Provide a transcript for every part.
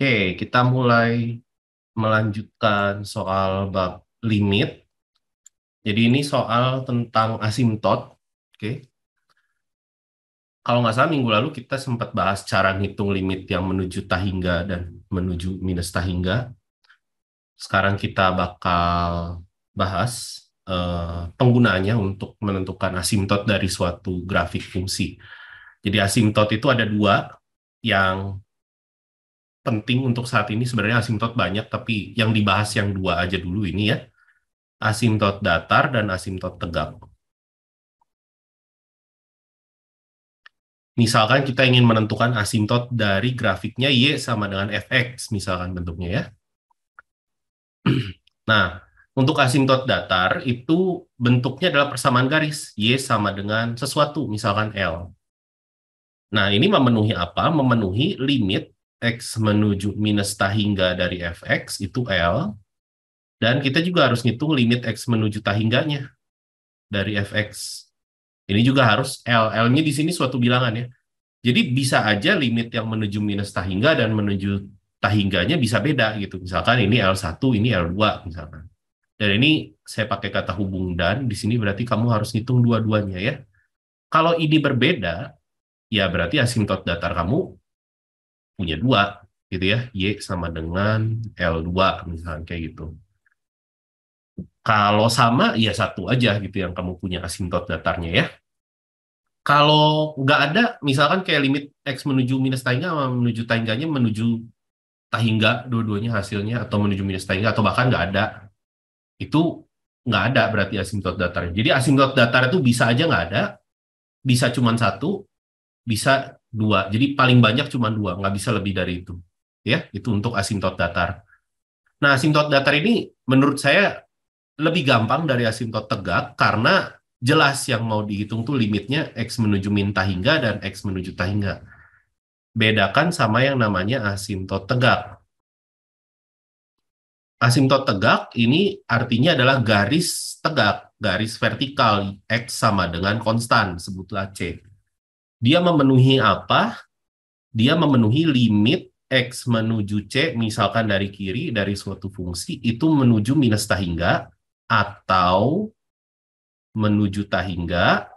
Oke, kita mulai melanjutkan soal bab limit. Jadi ini soal tentang asimtot. Oke, kalau nggak salah minggu lalu kita sempat bahas cara ngitung limit yang menuju tahingga dan menuju minus tahingga. Sekarang kita bakal bahas penggunaannya untuk menentukan asimtot dari suatu grafik fungsi. Jadi asimtot itu ada dua yang penting untuk saat ini. Sebenarnya asimtot banyak, tapi yang dibahas yang dua aja dulu ini ya. Asimtot datar dan asimtot tegak. Misalkan kita ingin menentukan asimtot dari grafiknya Y sama dengan Fx, misalkan bentuknya ya. Nah, untuk asimtot datar itu bentuknya adalah persamaan garis. Y sama dengan sesuatu, misalkan L. Nah, ini memenuhi apa? Memenuhi limit X menuju minus tahingga dari Fx itu L. Dan kita juga harus ngitung limit X menuju tahingganya dari Fx. Ini juga harus L. L-nya di sini suatu bilangan ya. Jadi bisa aja limit yang menuju minus tahingga dan menuju tahingganya bisa beda gitu. Misalkan ini L1, ini L2 misalkan. Dan ini saya pakai kata hubung dan di sini berarti kamu harus hitung dua-duanya ya. Kalau ini berbeda, ya berarti asimtot datar kamu punya dua gitu ya. Y sama dengan L2 misalkan kayak gitu. Kalau sama, ya satu aja gitu yang kamu punya asimtot datarnya ya. Kalau nggak ada, misalkan kayak limit X menuju minus tahingga sama menuju tahingganya menuju tahingga dua-duanya hasilnya atau menuju minus tahingga atau bahkan nggak ada, itu nggak ada berarti asimtot datarnya. Jadi asimtot datar itu bisa aja nggak ada, bisa cuma satu, bisa dua. Jadi paling banyak cuma dua, nggak bisa lebih dari itu. Ya, itu untuk asimtot datar. Nah, asimtot datar ini menurut saya lebih gampang dari asimtot tegak karena jelas yang mau dihitung tuh limitnya X menuju min tahingga dan X menuju tahingga. Bedakan sama yang namanya asimtot tegak. Asimtot tegak ini artinya adalah garis tegak, garis vertikal, X sama dengan konstan, sebutlah C. Dia memenuhi apa? Dia memenuhi limit X menuju C, misalkan dari kiri, dari suatu fungsi, itu menuju minus tahingga, atau menuju tahingga.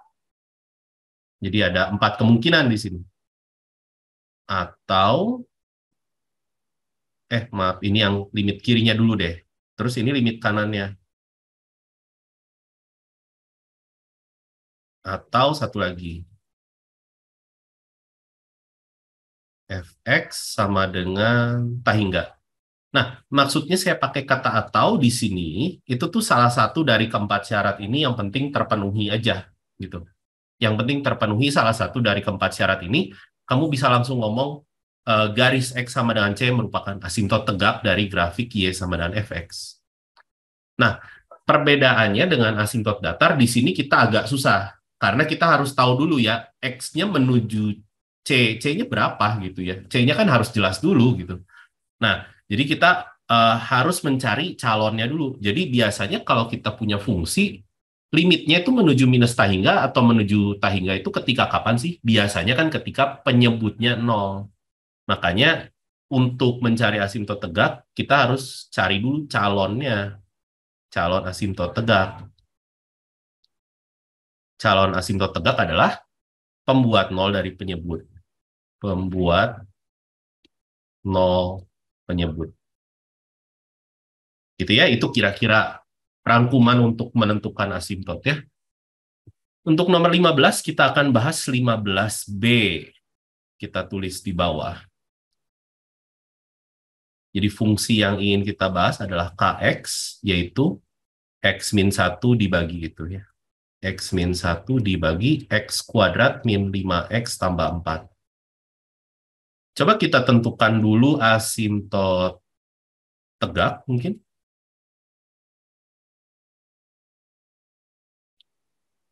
Jadi ada 4 kemungkinan di sini. Atau, maaf, ini yang limit kirinya dulu deh. Terus ini limit kanannya. Atau satu lagi, Fx sama dengan tahingga. Nah, maksudnya saya pakai kata atau di sini, itu tuh salah satu dari keempat syarat ini yang penting terpenuhi aja, gitu. Yang penting terpenuhi salah satu dari keempat syarat ini, kamu bisa langsung ngomong garis X sama dengan C merupakan asimtot tegak dari grafik Y sama dengan Fx. Nah, perbedaannya dengan asimtot datar, di sini kita agak susah. Karena kita harus tahu dulu ya, X-nya menuju C, C-nya berapa gitu ya. C-nya kan harus jelas dulu gitu. Nah, jadi kita harus mencari calonnya dulu. Jadi biasanya kalau kita punya fungsi, limitnya itu menuju minus tahingga atau menuju tahingga itu ketika kapan sih? Biasanya kan ketika penyebutnya nol. Makanya untuk mencari asimtot tegak, kita harus cari dulu calonnya, calon asimtot tegak. Calon asimtot tegak adalah pembuat nol dari penyebut. Pembuat nol penyebut. Gitu ya, itu kira-kira rangkuman untuk menentukan asimtot ya. Untuk nomor 15 kita akan bahas 15B. Kita tulis di bawah. Jadi fungsi yang ingin kita bahas adalah Kx, yaitu X min 1 dibagi itu ya. X min 1 dibagi X kuadrat min 5X tambah 4. Coba kita tentukan dulu asimtot tegak mungkin.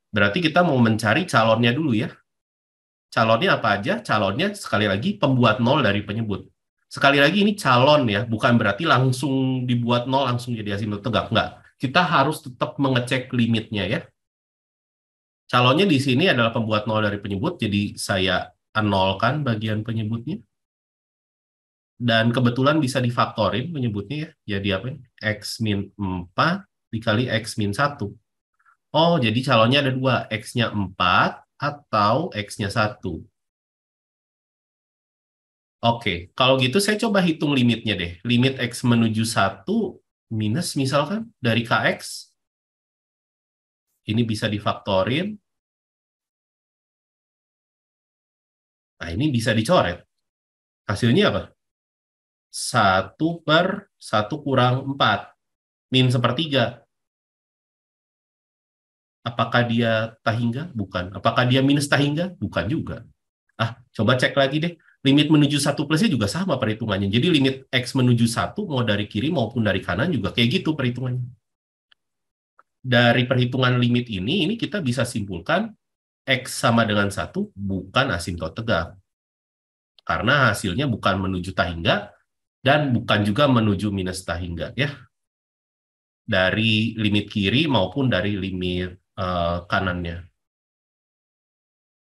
Berarti kita mau mencari calonnya dulu ya. Calonnya apa aja? Calonnya sekali lagi pembuat nol dari penyebut. Sekali lagi ini calon ya, bukan berarti langsung dibuat nol langsung jadi asimtot tegak. Enggak. Kita harus tetap mengecek limitnya ya. Calonnya di sini adalah pembuat nol dari penyebut, jadi saya nolkan bagian penyebutnya. Dan kebetulan bisa difaktorin menyebutnya ya. Jadi apa? X min 4 dikali X min 1. Oh, jadi calonnya ada dua. X-nya 4 atau X-nya 1. Oke, kalau gitu saya coba hitung limitnya deh. Limit X menuju 1 minus misalkan dari Kx. Ini bisa difaktorin. Nah, ini bisa dicoret. Hasilnya apa? 1/1 kurang 4. Min sepertiga. Apakah dia tahingga? Bukan. Apakah dia minus tahingga? Bukan juga. Ah, coba cek lagi deh. Limit menuju 1 plusnya juga sama perhitungannya. Jadi limit X menuju 1 mau dari kiri maupun dari kanan juga kayak gitu perhitungannya. Dari perhitungan limit ini kita bisa simpulkan X sama dengan 1 bukan asimtot tegak. Karena hasilnya bukan menuju tahingga dan bukan juga menuju minus tahingga ya. Dari limit kiri maupun dari limit kanannya.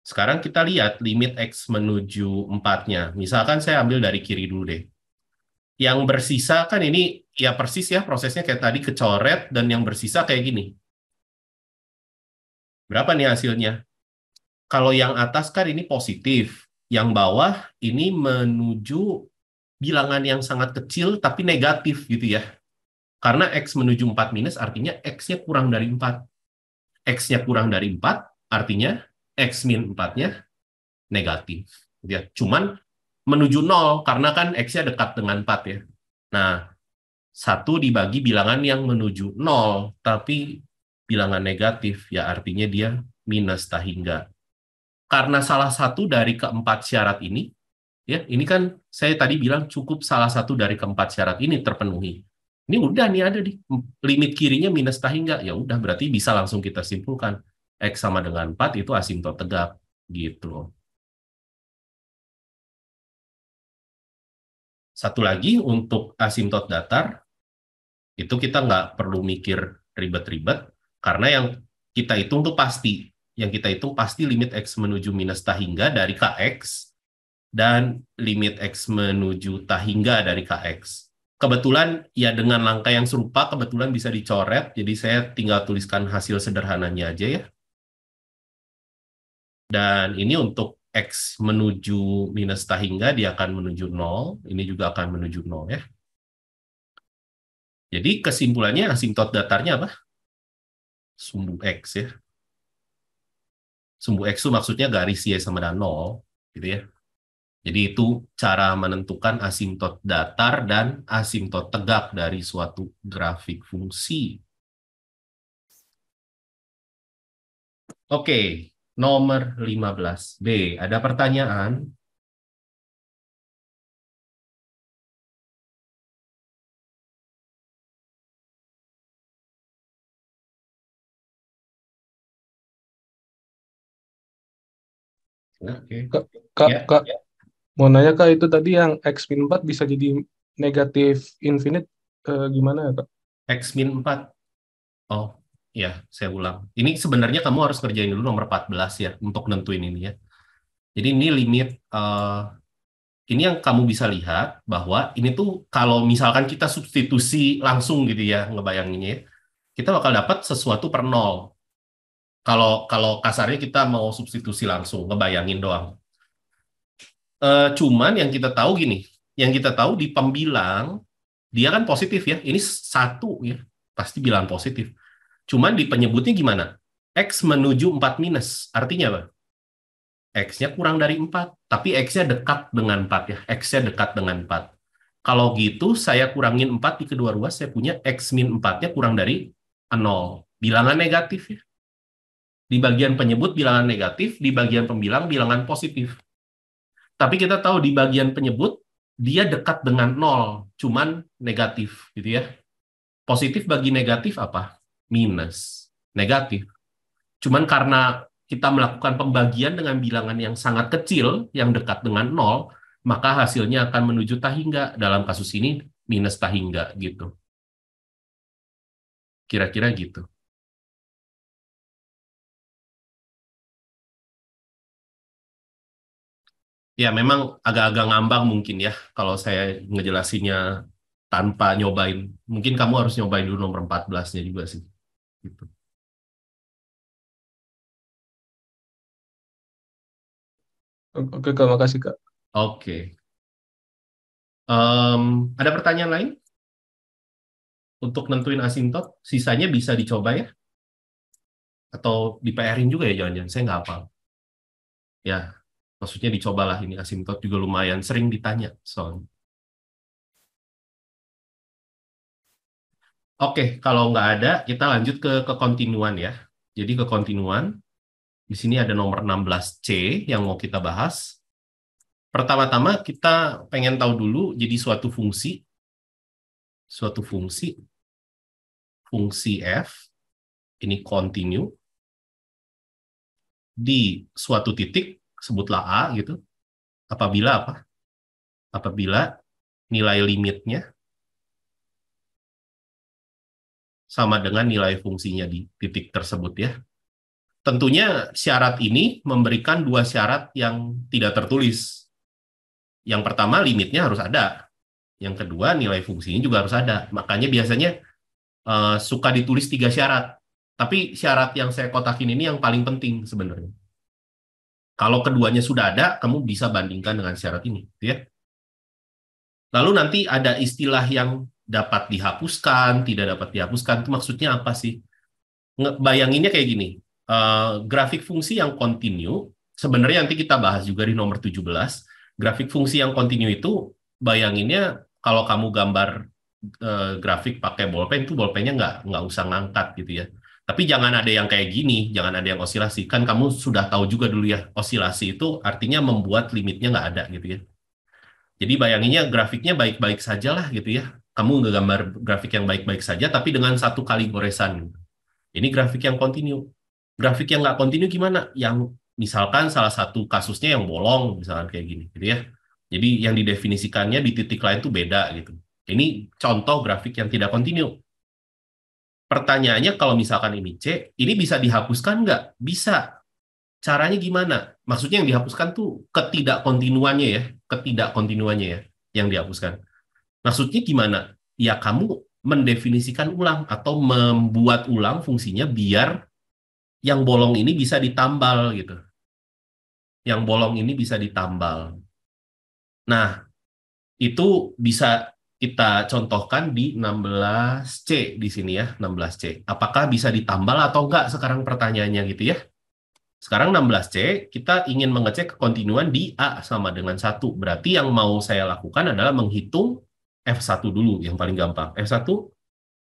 Sekarang kita lihat limit X menuju 4-nya. Misalkan saya ambil dari kiri dulu deh. Yang bersisa kan ini ya persis ya prosesnya kayak tadi kecoret dan yang bersisa kayak gini. Berapa nih hasilnya? Kalau yang atas kan ini positif. Yang bawah ini menuju bilangan yang sangat kecil tapi negatif gitu ya. Karena X menuju 4 minus artinya X-nya kurang dari 4. X-nya kurang dari 4 artinya X min 4-nya negatif. Ya. Cuman menuju 0 karena kan X-nya dekat dengan 4 ya. Nah, 1 dibagi bilangan yang menuju 0, tapi bilangan negatif, ya artinya dia minus tahingga. Karena salah satu dari keempat syarat ini, ya ini kan saya tadi bilang cukup salah satu dari keempat syarat ini terpenuhi. Ini udah nih ada di limit kirinya minus tahingga, ya udah berarti bisa langsung kita simpulkan X sama dengan 4 itu asimtot tegak gitu. Satu lagi untuk asimtot datar, itu kita nggak perlu mikir ribet-ribet, karena yang kita hitung tuh pasti. Yang kita hitung pasti limit X menuju minus tahingga dari Kx, dan limit X menuju tahingga dari Kx. Kebetulan ya dengan langkah yang serupa, kebetulan bisa dicoret, jadi saya tinggal tuliskan hasil sederhananya aja ya. Dan ini untuk X menuju minus tahingga, dia akan menuju 0, ini juga akan menuju 0 ya. Jadi kesimpulannya asimtot datarnya apa? Sumbu X ya. Sumbu X itu maksudnya garis Y sama dengan 0. Gitu ya. Jadi itu cara menentukan asimtot datar dan asimtot tegak dari suatu grafik fungsi. Oke, nomor 15B. Ada pertanyaan? Oke. Kak, Kak, Ya, Kak, mau nanya Kak, itu tadi yang X min 4 bisa jadi negatif infinite, gimana ya Kak? X min 4. Oh, ya, saya ulang. Ini sebenarnya kamu harus kerjain dulu nomor 14 ya, untuk nentuin ini ya. Jadi ini limit, ini yang kamu bisa lihat bahwa ini tuh kalau misalkan kita substitusi langsung gitu ya, ngebayanginnya ya, kita bakal dapat sesuatu per nol. Kalau kalau kasarnya kita mau substitusi langsung, ngebayangin doang. Cuman yang kita tahu gini, yang kita tahu di pembilang dia kan positif ya. Ini satu ya, pasti bilang positif. Cuman di penyebutnya gimana? X menuju 4 minus. Artinya apa? X-nya kurang dari 4. Tapi X-nya dekat dengan 4 ya. X-nya dekat dengan 4. Kalau gitu, saya kurangin 4 di kedua ruas, saya punya X min 4-nya kurang dari 0. Bilangan negatif ya. Di bagian penyebut bilangan negatif, di bagian pembilang bilangan positif. Tapi kita tahu di bagian penyebut, dia dekat dengan 0. Cuman negatif gitu ya. Positif bagi negatif apa? Minus. Negatif. Cuman karena kita melakukan pembagian dengan bilangan yang sangat kecil, yang dekat dengan 0, maka hasilnya akan menuju tahingga. Dalam kasus ini, minus tahingga gitu. Kira-kira gitu. Ya, memang agak-agak ngambang mungkin ya kalau saya ngejelasinnya tanpa nyobain. Mungkin kamu harus nyobain dulu nomor 14-nya juga sih. Gitu. Oke Kak, makasih Kak. Oke. Ada pertanyaan lain untuk nentuin asintot? Sisanya bisa dicoba ya? Atau di PR-in juga ya jangan-jangan? Saya nggak hafal. Ya, maksudnya dicobalah ini asintot juga lumayan sering ditanya soalnya. Oke, kalau nggak ada, kita lanjut ke kekontinuan ya. Jadi kekontinuan, di sini ada nomor 16C yang mau kita bahas. Pertama-tama kita pengen tahu dulu, jadi suatu fungsi f, ini continue, di suatu titik, sebutlah A gitu, apabila apa? Apabila nilai limitnya sama dengan nilai fungsinya di titik tersebut ya. Tentunya syarat ini memberikan dua syarat yang tidak tertulis. Yang pertama, limitnya harus ada. Yang kedua, nilai fungsinya juga harus ada. Makanya biasanya suka ditulis tiga syarat. Tapi syarat yang saya kotakin ini yang paling penting sebenarnya. Kalau keduanya sudah ada, kamu bisa bandingkan dengan syarat ini. Ya. Lalu nanti ada istilah yang dapat dihapuskan, tidak dapat dihapuskan. Itu maksudnya apa sih? Bayanginnya kayak gini. Grafik fungsi yang kontinu, sebenarnya nanti kita bahas juga di nomor 17. Grafik fungsi yang kontinu itu, bayanginnya kalau kamu gambar grafik pakai bolpen, itu bolpennya nggak usah ngangkat gitu ya. Tapi jangan ada yang kayak gini, jangan ada yang osilasi. Kan kamu sudah tahu juga dulu ya, osilasi itu artinya membuat limitnya nggak ada gitu ya. Jadi bayanginnya grafiknya baik-baik saja lah gitu ya. Kamu nggak gambar grafik yang baik-baik saja, tapi dengan satu kali goresan. Ini grafik yang kontinu. Grafik yang nggak kontinu gimana? Yang misalkan salah satu kasusnya yang bolong, misalkan kayak gini, gitu ya. Jadi yang didefinisikannya di titik lain tuh beda gitu. Ini contoh grafik yang tidak kontinu. Pertanyaannya kalau misalkan ini C, ini bisa dihapuskan nggak? Bisa. Caranya gimana? Maksudnya yang dihapuskan tuh ketidakkontinuannya ya, ketidakkontinuannya ya, yang dihapuskan. Maksudnya gimana? Ya kamu mendefinisikan ulang atau membuat ulang fungsinya biar yang bolong ini bisa ditambal gitu. Yang bolong ini bisa ditambal. Nah, itu bisa kita contohkan di 16C di sini ya, 16C. Apakah bisa ditambal atau enggak sekarang pertanyaannya gitu ya. Sekarang 16C, kita ingin mengecek kekontinuan di A sama dengan 1. Berarti yang mau saya lakukan adalah menghitung F1 dulu, yang paling gampang. F1,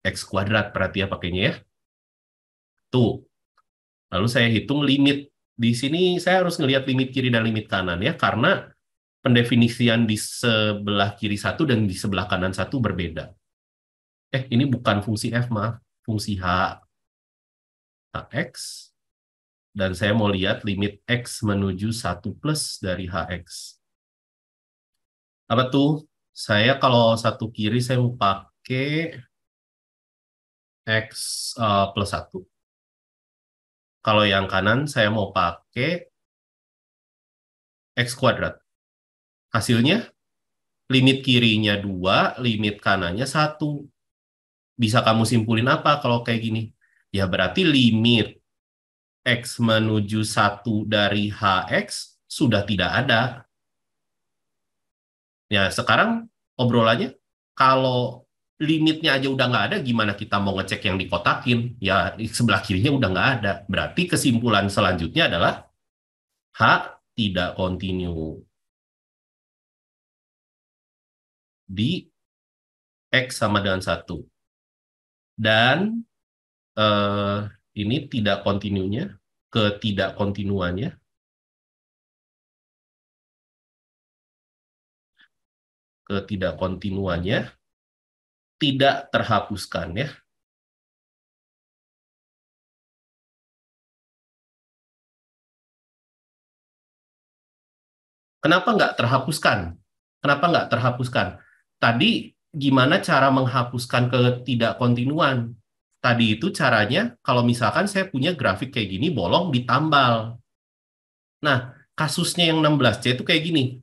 X kuadrat berarti ya pakainya ya. Tuh, lalu saya hitung limit. Di sini saya harus ngelihat limit kiri dan limit kanan ya, karena pendefinisian di sebelah kiri satu dan di sebelah kanan satu berbeda. Ini bukan fungsi F, maaf. Fungsi Hx. Dan saya mau lihat limit X menuju 1 plus dari Hx. Apa tuh? Saya kalau satu kiri saya mau pakai X plus 1. Kalau yang kanan saya mau pakai X kuadrat. Hasilnya limit kirinya 2, limit kanannya 1. Bisa kamu simpulin apa kalau kayak gini? Ya berarti limit X menuju 1 dari Hx sudah tidak ada. Ya sekarang obrolannya, kalau limitnya aja udah nggak ada, gimana kita mau ngecek yang dikotakin? Ya di sebelah kirinya udah nggak ada. Berarti kesimpulan selanjutnya adalah H tidak kontinu di X sama dengan 1. Dan ini tidak kontinunya, ketidakkontinuannya, ketidakkontinuannya tidak terhapuskan ya. Kenapa nggak terhapuskan? Kenapa nggak terhapuskan? Tadi gimana cara menghapuskan ketidakkontinuan? Tadi itu caranya, kalau misalkan saya punya grafik kayak gini, bolong ditambal. Nah, kasusnya yang 16C itu kayak gini.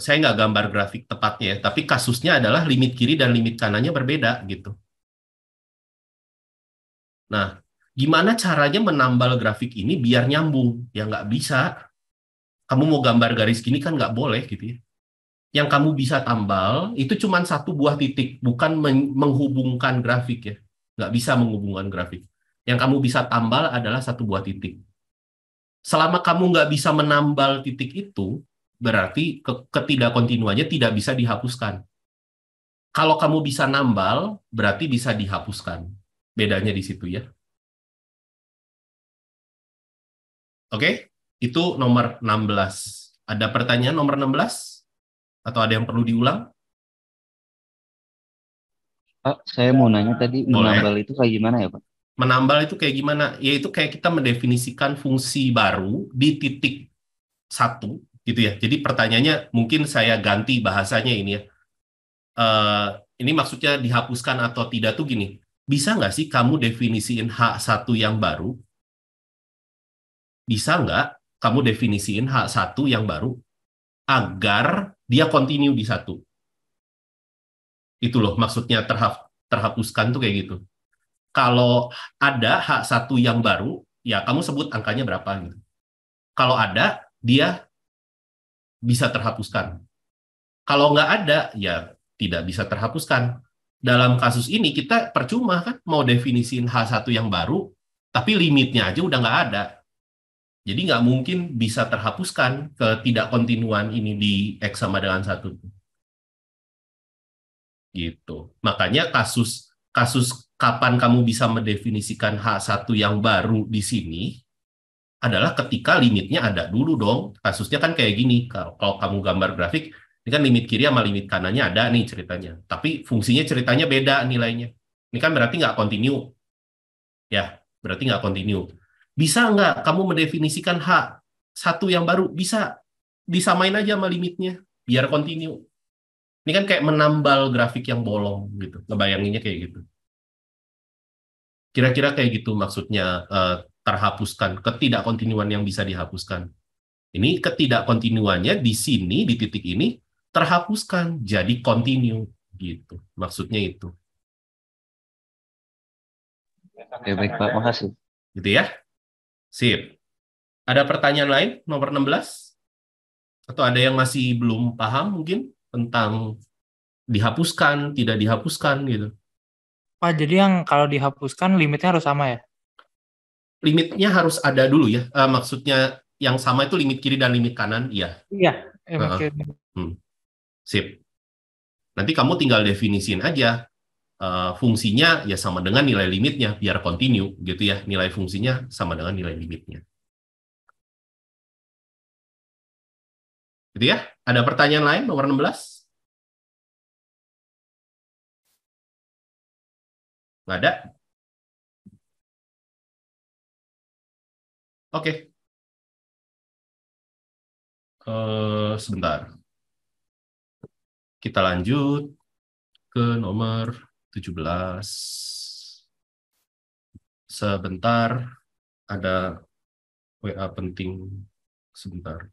saya nggak gambar grafik tepatnya ya, tapi kasusnya adalah limit kiri dan limit kanannya berbeda gitu. Nah, gimana caranya menambal grafik ini biar nyambung? Ya nggak bisa. Kamu mau gambar garis gini kan nggak boleh gitu ya. Yang kamu bisa tambal itu cuma satu buah titik, bukan menghubungkan grafik ya. Nggak bisa menghubungkan grafik. Yang kamu bisa tambal adalah satu buah titik. Selama kamu nggak bisa menambal titik itu, berarti ketidakkontinuannya tidak bisa dihapuskan. Kalau kamu bisa nambal, berarti bisa dihapuskan. Bedanya di situ ya. Oke, itu nomor 16. Ada pertanyaan nomor 16? Atau ada yang perlu diulang? Pak, saya mau nanya tadi menambal Boleh. itu kayak gimana ya, Pak? Menambal itu kayak gimana? Yaitu kayak kita mendefinisikan fungsi baru di titik satu, gitu ya. Jadi pertanyaannya mungkin saya ganti bahasanya ini ya. Eh, ini maksudnya dihapuskan atau tidak tuh gini. Bisa nggak sih kamu definisiin H1 yang baru? Bisa nggak kamu definisiin H1 yang baru agar dia continue di satu? Itu loh maksudnya terhapuskan tuh kayak gitu. Kalau ada H1 yang baru, ya kamu sebut angkanya berapa gitu. Kalau ada, dia bisa terhapuskan. Kalau nggak ada, ya tidak bisa terhapuskan. Dalam kasus ini kita percuma kan mau definisiin H1 yang baru, tapi limitnya aja udah nggak ada. Jadi nggak mungkin bisa terhapuskan ketidakkontinuan ini di X sama dengan satu. Gitu. Makanya kasus kasus kapan kamu bisa mendefinisikan H1 yang baru di sini adalah ketika limitnya ada dulu dong. Kasusnya kan kayak gini. Kalau kamu gambar grafik, ini kan limit kiri sama limit kanannya ada nih ceritanya. Tapi fungsinya ceritanya beda nilainya. Ini kan berarti nggak continue. Ya, berarti nggak continue. Bisa nggak kamu mendefinisikan H1 yang baru? Bisa. Disamain aja sama limitnya. Biar continue. Ini kan kayak menambal grafik yang bolong gitu. Ngebayanginnya kayak gitu. Kira-kira kayak gitu maksudnya terhapuskan, ketidakkontinuan yang bisa dihapuskan. Ini ketidakkontinuannya di sini, di titik ini, terhapuskan, jadi continue. Gitu. Maksudnya itu. Ya baik, Pak. Makasih. Gitu ya. Sip. Ada pertanyaan lain, nomor 16? Atau ada yang masih belum paham mungkin tentang dihapuskan, tidak dihapuskan gitu. Pak, jadi yang kalau dihapuskan limitnya harus sama ya? Limitnya harus ada dulu ya. Maksudnya yang sama itu limit kiri dan limit kanan, iya. Iya. Sip. Nanti kamu tinggal definisiin aja fungsinya ya sama dengan nilai limitnya biar continue gitu ya. Nilai fungsinya sama dengan nilai limitnya. Gitu ya. Ada pertanyaan lain nomor 16? Nggak ada? Oke. Sebentar. Kita lanjut ke nomor 17. Sebentar, ada WA penting. Sebentar.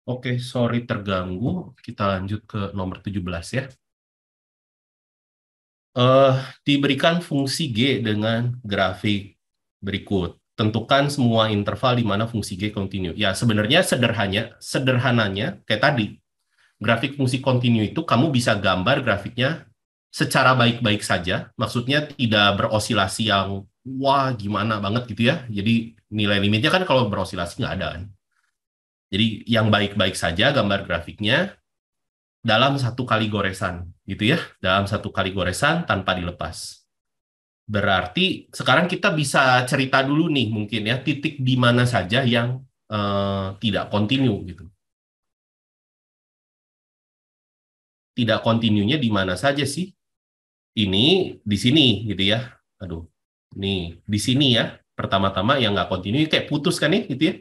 Oke, sorry terganggu. Kita lanjut ke nomor 17 ya. Diberikan fungsi G dengan grafik berikut. Tentukan semua interval di mana fungsi G kontinu. Ya, sebenarnya sederhananya kayak tadi. Grafik fungsi kontinu itu kamu bisa gambar grafiknya secara baik-baik saja. Maksudnya tidak berosilasi yang wah gimana banget gitu ya. Jadi nilai limitnya kan kalau berosilasi nggak ada kan. Jadi yang baik-baik saja gambar grafiknya dalam satu kali goresan gitu ya, dalam satu kali goresan tanpa dilepas. Berarti sekarang kita bisa cerita dulu nih mungkin ya titik di mana saja yang tidak kontinu gitu. tidak kontinunya di mana saja sih? Ini di sini gitu ya. Aduh, nih di sini ya. Pertama-tama yang nggak kontinu kayak putus kan nih gitu ya.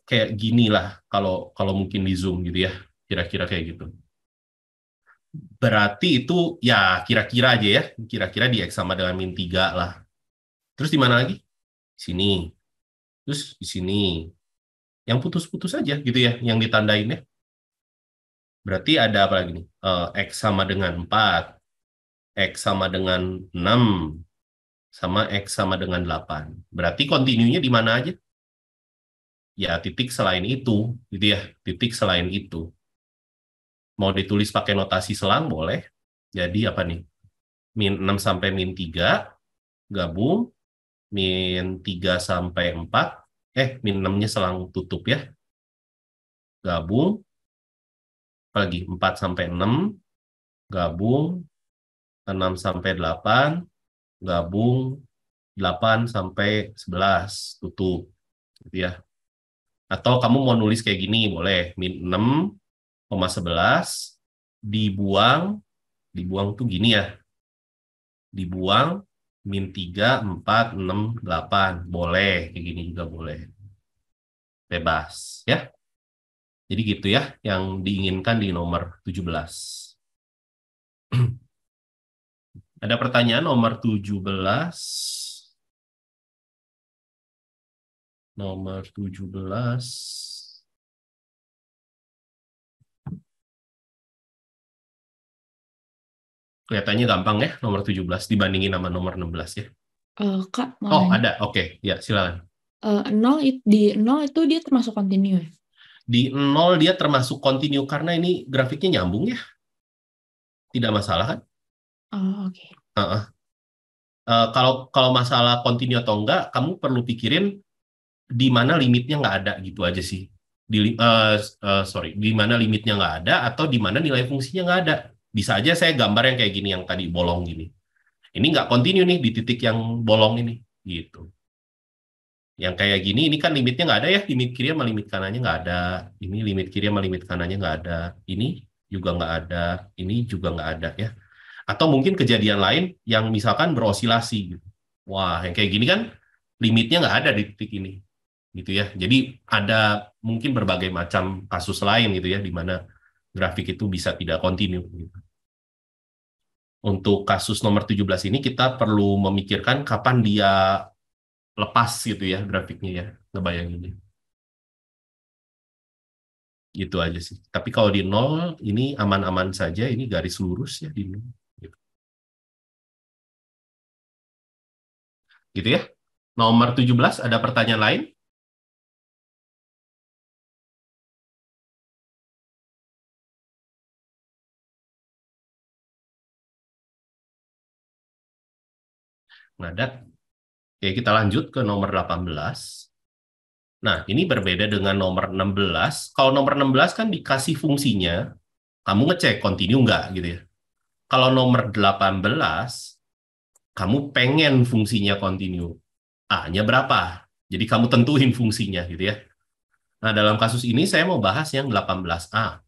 Kayak gini lah kalau kalau mungkin di Zoom gitu ya. Kira-kira kayak gitu. Berarti itu ya kira-kira aja ya. Kira-kira di X sama dengan min 3 lah. Terus di mana lagi? Di sini. Terus di sini. Yang putus-putus aja gitu ya. Yang ditandain ya. Berarti ada apa lagi nih? X sama dengan 4. X sama dengan 6. Sama X sama dengan 8. Berarti kontinunya di mana aja? Ya titik selain itu. Gitu ya. Titik selain itu. Mau ditulis pakai notasi selang boleh. Jadi apa nih? Min 6 sampai min 3 gabung, min 3 sampai 4, min 6-nya selang tutup ya, gabung, apalagi 4 sampai 6, gabung, 6 sampai 8, gabung, 8 sampai 11, tutup. Gitu ya. Atau kamu mau nulis kayak gini, boleh. Min 6,11, dibuang tuh gini ya, dibuang, min 3, 4, 6, 8. Boleh, kayak gini juga boleh. Bebas, ya. Jadi gitu ya, yang diinginkan di nomor 17. Ada pertanyaan nomor 17. Nomor 17. Kelihatannya gampang ya, nomor 17 dibandingin sama nomor 16 ya. Kak, mau Oh, nanya. ada. Oke, ya silakan. 0 di 0 itu dia termasuk kontinu ya? Di 0 dia termasuk kontinu karena ini grafiknya nyambung ya. Tidak masalah kan? Oh, oke. Kalau masalah kontinu atau enggak, kamu perlu pikirin di mana limitnya nggak ada gitu aja sih. Di mana limitnya nggak ada atau di mana nilai fungsinya nggak ada. Bisa aja saya gambar yang kayak gini, yang tadi bolong gini. Ini nggak kontinu nih di titik yang bolong ini, gitu. Yang kayak gini, ini kan limitnya nggak ada ya, limit kiri sama limit kanannya nggak ada. Ini limit kiri sama limit kanannya nggak ada. Ini juga nggak ada. Ini juga nggak ada ya. Atau mungkin kejadian lain yang misalkan berosilasi gitu. Wah, yang kayak gini kan limitnya nggak ada di titik ini. Gitu ya. Jadi ada mungkin berbagai macam kasus lain gitu ya, di mana grafik itu bisa tidak kontinu. Gitu. Untuk kasus nomor 17 ini kita perlu memikirkan kapan dia lepas gitu ya grafiknya ya, ngebayanginnya. Gitu aja sih. Tapi kalau di 0 ini aman-aman saja, ini garis lurus ya di 0. Gitu ya. Nomor 17 ada pertanyaan lain? Nggak ada. Oke, kita lanjut ke nomor 18. Nah, ini berbeda dengan nomor 16. Kalau nomor 16 kan dikasih fungsinya, kamu ngecek kontinu nggak gitu ya. Kalau nomor 18, kamu pengen fungsinya kontinu. A-nya berapa? Jadi kamu tentuin fungsinya gitu ya. Nah, dalam kasus ini saya mau bahas yang 18A.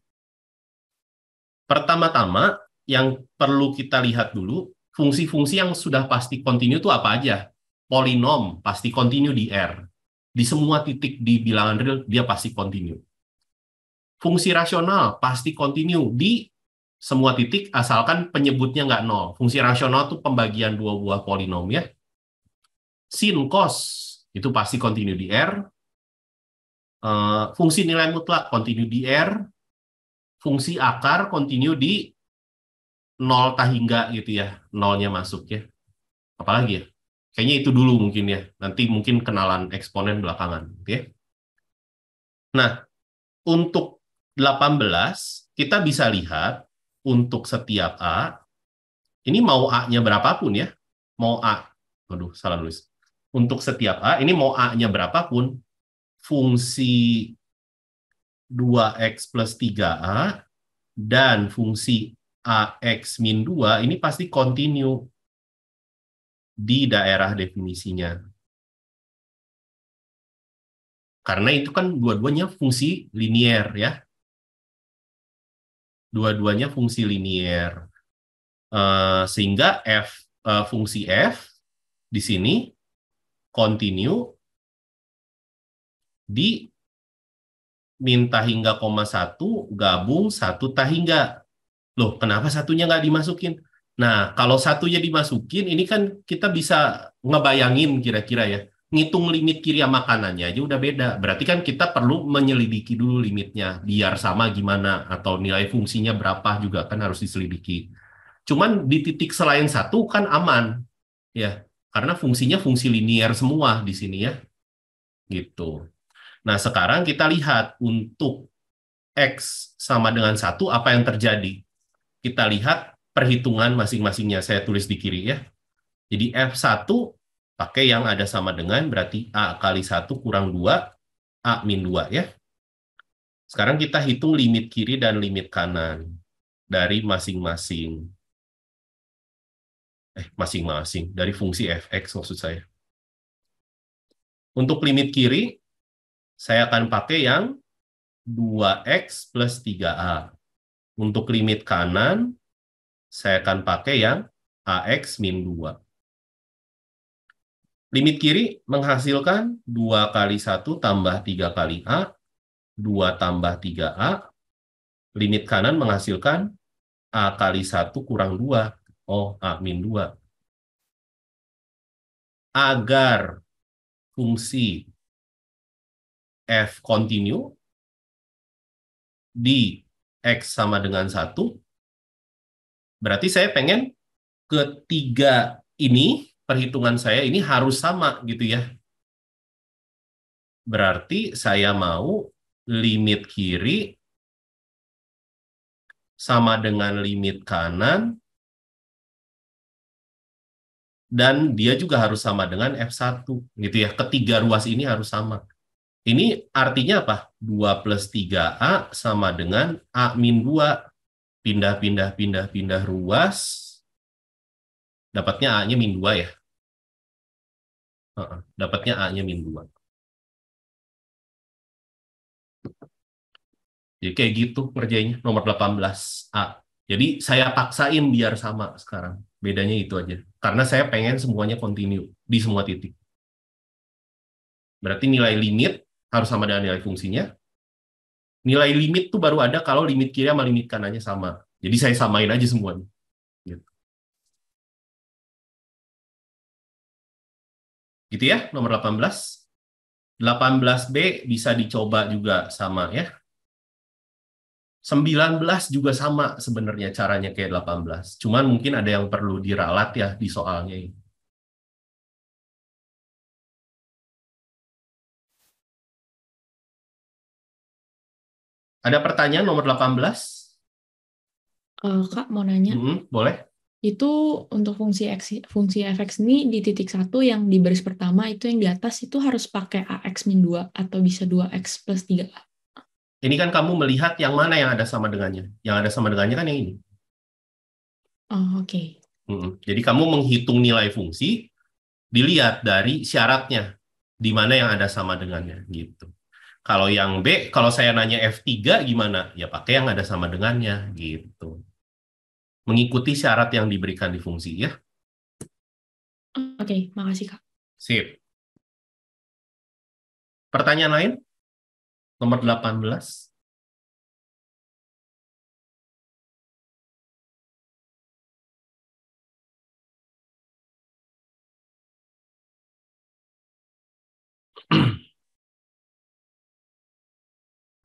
Pertama-tama, yang perlu kita lihat dulu, fungsi-fungsi yang sudah pasti kontinu itu apa aja? Polinom pasti kontinu di R. Di semua titik di bilangan real, dia pasti kontinu. Fungsi rasional pasti kontinu di semua titik, asalkan penyebutnya nggak nol. Fungsi rasional itu pembagian dua buah polinom ya. Sin, cos, itu pasti kontinu di R. Fungsi nilai mutlak kontinu di R. Fungsi akar kontinu di 0 hingga gitu ya, nolnya masuk ya. Apalagi ya? Kayaknya itu dulu mungkin ya. Nanti mungkin kenalan eksponen belakangan. Oke? Nah, untuk 18, kita bisa lihat untuk setiap A, ini mau A-nya berapapun ya. Mau A, aduh salah nulis. Untuk setiap A, ini mau A-nya berapapun, fungsi 2X plus 3A dan fungsi AX min 2 ini pasti kontinu di daerah definisinya. Karena itu kan dua-duanya fungsi linier ya. Dua-duanya fungsi linier. Sehingga fungsi f di sini continue di min tahingga koma 1 gabung 1 tahingga. Loh, kenapa satunya nggak dimasukin? Nah, kalau satunya dimasukin, ini kan kita bisa ngebayangin kira-kira ya. Ngitung limit kiri sama kanannya aja udah beda. Berarti kan kita perlu menyelidiki dulu limitnya. Biar sama gimana. Atau nilai fungsinya berapa juga kan harus diselidiki. Cuman di titik selain satu kan aman. Ya, karena fungsinya fungsi linier semua di sini ya. Gitu. Nah, sekarang kita lihat untuk X sama dengan 1, apa yang terjadi? Kita lihat perhitungan masing-masingnya. Saya tulis di kiri ya. Jadi F1 pakai yang ada sama dengan, berarti A kali 1 kurang 2, A min 2 ya. Sekarang kita hitung limit kiri dan limit kanan dari masing-masing. Masing-masing. Dari fungsi Fx maksud saya. Untuk limit kiri, saya akan pakai yang 2x plus 3a. Untuk limit kanan, saya akan pakai yang ax min 2. Limit kiri menghasilkan 2 kali 1 tambah 3 kali a, 2 tambah 3a. Limit kanan menghasilkan a kali 1 kurang 2. Oh, a min 2. Agar fungsi f continue di X sama dengan 1, berarti saya pengen ketiga ini, perhitungan saya ini harus sama gitu ya. Berarti saya mau limit kiri sama dengan limit kanan, dan dia juga harus sama dengan F1 gitu ya. Ketiga ruas ini harus sama. Ini artinya apa? 2 plus 3A sama dengan A min 2. Pindah ruas. Dapatnya A-nya min 2 ya. Dapatnya A-nya min 2. Jadi kayak gitu ngerjainnya, nomor 18A. Jadi saya paksain biar sama sekarang. Bedanya itu aja. Karena saya pengen semuanya continue di semua titik. Berarti nilai limit harus sama dengan nilai fungsinya. Nilai limit tuh baru ada kalau limit kiri sama limit kanannya sama. Jadi saya samain aja semuanya. Gitu ya, nomor 18. 18B bisa dicoba juga sama ya. 19 juga sama sebenarnya caranya kayak 18. Cuman mungkin ada yang perlu diralat ya di soalnya ini. Ada pertanyaan nomor 18? Kak, mau nanya. Boleh. Itu untuk fungsi fx ini di titik 1 yang di baris pertama itu yang di atas itu harus pakai ax min 2 atau bisa 2x plus 3a. Ini kan kamu melihat yang mana yang ada sama dengannya. Yang ada sama dengannya kan yang ini. Oh, oke. Jadi kamu menghitung nilai fungsi, dilihat dari syaratnya. Di mana yang ada sama dengannya. Gitu. Kalau yang B, kalau saya nanya F3 gimana? Ya pakai yang ada sama dengannya. Gitu. Mengikuti syarat yang diberikan di fungsi ya. Oke, makasih Kak. Sip. Pertanyaan lain? Nomor 18.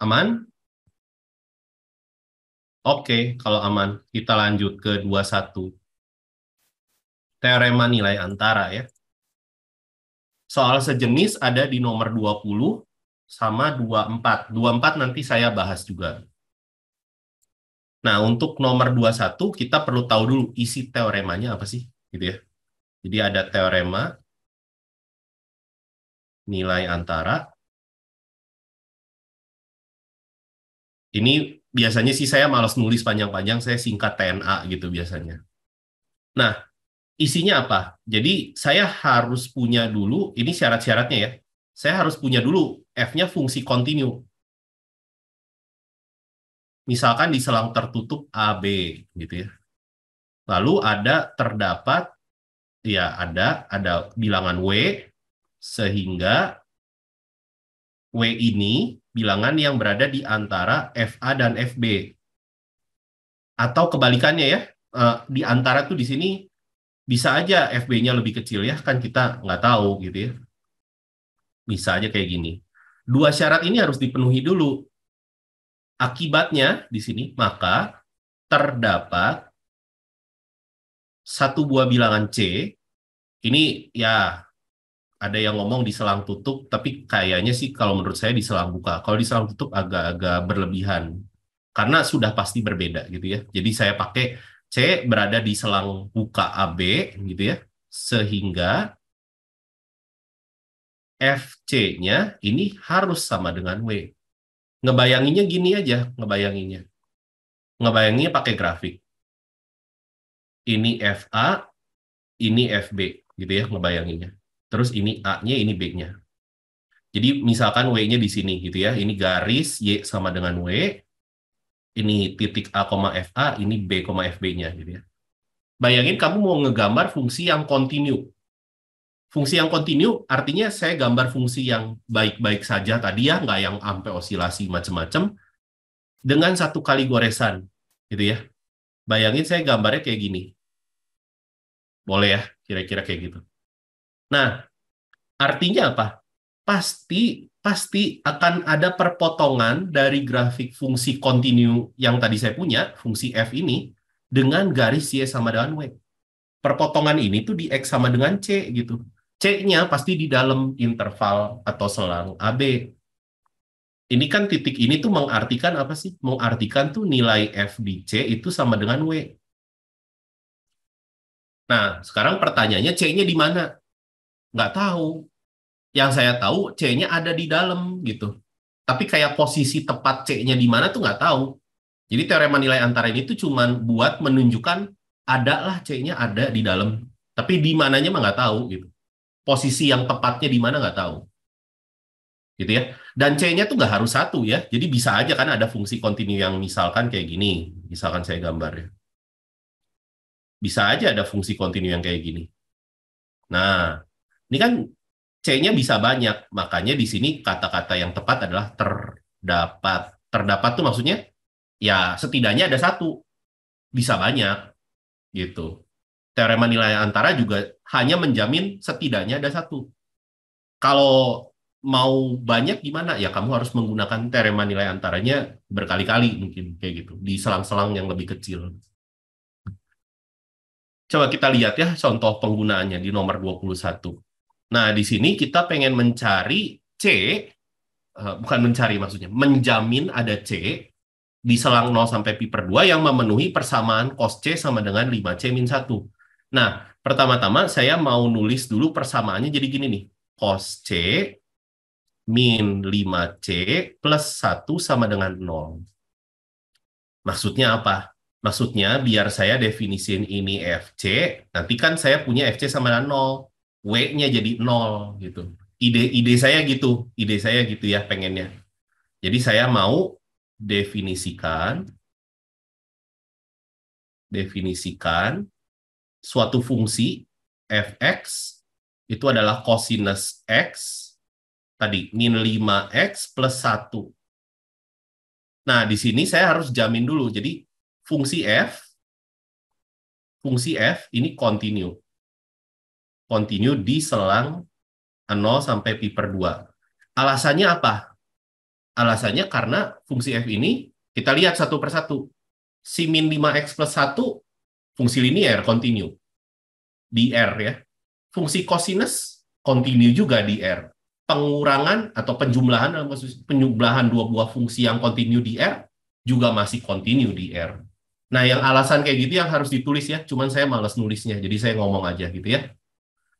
Aman? Oke, kalau aman, kita lanjut ke 21. Teorema nilai antara ya. Soal sejenis ada di nomor 20 sama 24. 24 nanti saya bahas juga. Nah, untuk nomor 21 kita perlu tahu dulu isi teoremanya apa sih, gitu ya. Jadi ada teorema nilai antara. Ini biasanya sih saya malas nulis panjang-panjang, saya singkat TNA gitu biasanya. Nah, isinya apa? Jadi saya harus punya dulu, ini syarat-syaratnya ya. Saya harus punya dulu F-nya fungsi kontinu. misalkan di selang tertutup AB gitu ya. Lalu ada terdapat ya ada bilangan W sehingga W ini bilangan yang berada di antara FA dan FB. Atau kebalikannya ya, di antara tuh di sini bisa aja FB-nya lebih kecil ya, kan kita nggak tahu gitu ya. Bisa aja kayak gini. Dua syarat ini harus dipenuhi dulu. Akibatnya di sini, maka terdapat satu buah bilangan C, ini ya ada yang ngomong di selang tutup, tapi kayaknya sih kalau menurut saya di selang buka. Kalau di selang tutup agak-agak berlebihan. Karena sudah pasti berbeda gitu ya. Jadi saya pakai C berada di selang buka AB gitu ya. Sehingga FC-nya ini harus sama dengan W. Ngebayanginnya gini aja, ngebayanginnya. Ngebayanginnya pakai grafik. Ini FA, ini FB gitu ya ngebayanginnya. Terus ini A-nya, ini B-nya. Jadi misalkan W-nya di sini gitu ya. Ini garis Y sama dengan W. Ini titik A, FA, ini B, FB-nya gitu ya. Bayangin kamu mau ngegambar fungsi yang kontinu. Fungsi yang kontinu artinya saya gambar fungsi yang baik-baik saja tadi ya, nggak yang sampai osilasi macam-macam, dengan satu kali goresan gitu ya. Bayangin saya gambarnya kayak gini. Boleh ya, kira-kira kayak gitu. Nah, artinya apa? Pasti akan ada perpotongan dari grafik fungsi kontinu yang tadi saya punya, fungsi F ini, dengan garis Y sama dengan W. Perpotongan ini tuh di X sama dengan C gitu. C-nya pasti di dalam interval atau selang AB. Ini kan titik ini tuh mengartikan apa sih? Mengartikan tuh nilai F di C itu sama dengan W. Nah, sekarang pertanyaannya C-nya di mana? Nggak tahu. Yang saya tahu C-nya ada di dalam gitu. Tapi kayak posisi tepat C-nya di mana tuh nggak tahu. Jadi teorema nilai antara ini tuh cuman buat menunjukkan ada lah C-nya ada di dalam. Tapi di mananya mah nggak tahu gitu. Posisi yang tepatnya di mana nggak tahu. Gitu ya. Dan C-nya tuh nggak harus satu ya. Jadi bisa aja kan ada fungsi kontinu yang misalkan kayak gini. Misalkan saya gambar ya. Bisa aja ada fungsi kontinu yang kayak gini. Nah, ini kan C-nya bisa banyak. Makanya di sini kata-kata yang tepat adalah terdapat. Terdapat tuh maksudnya ya setidaknya ada satu. Bisa banyak. Gitu. Teorema nilai antara juga hanya menjamin setidaknya ada satu. Kalau mau banyak gimana? Ya kamu harus menggunakan teorema nilai antaranya berkali-kali mungkin kayak gitu. Di selang-selang yang lebih kecil. Coba kita lihat ya contoh penggunaannya di nomor 21. Nah, di sini kita pengen mencari C, bukan mencari maksudnya, menjamin ada C di selang 0 sampai pi per 2 yang memenuhi persamaan cos C sama dengan 5C min 1. Nah, pertama-tama saya mau nulis dulu persamaannya jadi gini nih. Cos C min 5C plus 1 sama dengan 0. Maksudnya apa? Maksudnya biar saya definisiin ini FC, nanti kan saya punya FC sama dengan 0. W-nya jadi 0 gitu. Ide saya gitu. Ide saya gitu ya pengennya. Jadi saya mau definisikan suatu fungsi fx itu adalah cosinus x tadi min 5x plus 1. Nah, di sini saya harus jamin dulu. Jadi fungsi f ini kontinu. Kontinu di selang 0 sampai pi per 2. Alasannya apa? Alasannya karena fungsi f ini kita lihat satu persatu. Si min 5x plus 1 fungsi linier kontinu di R ya. Fungsi cosinus kontinu juga di R. Pengurangan atau penjumlahan dua buah fungsi yang kontinu di R juga masih kontinu di R. Nah, yang alasan kayak gitu yang harus ditulis ya, cuman saya malas nulisnya, jadi saya ngomong aja gitu ya.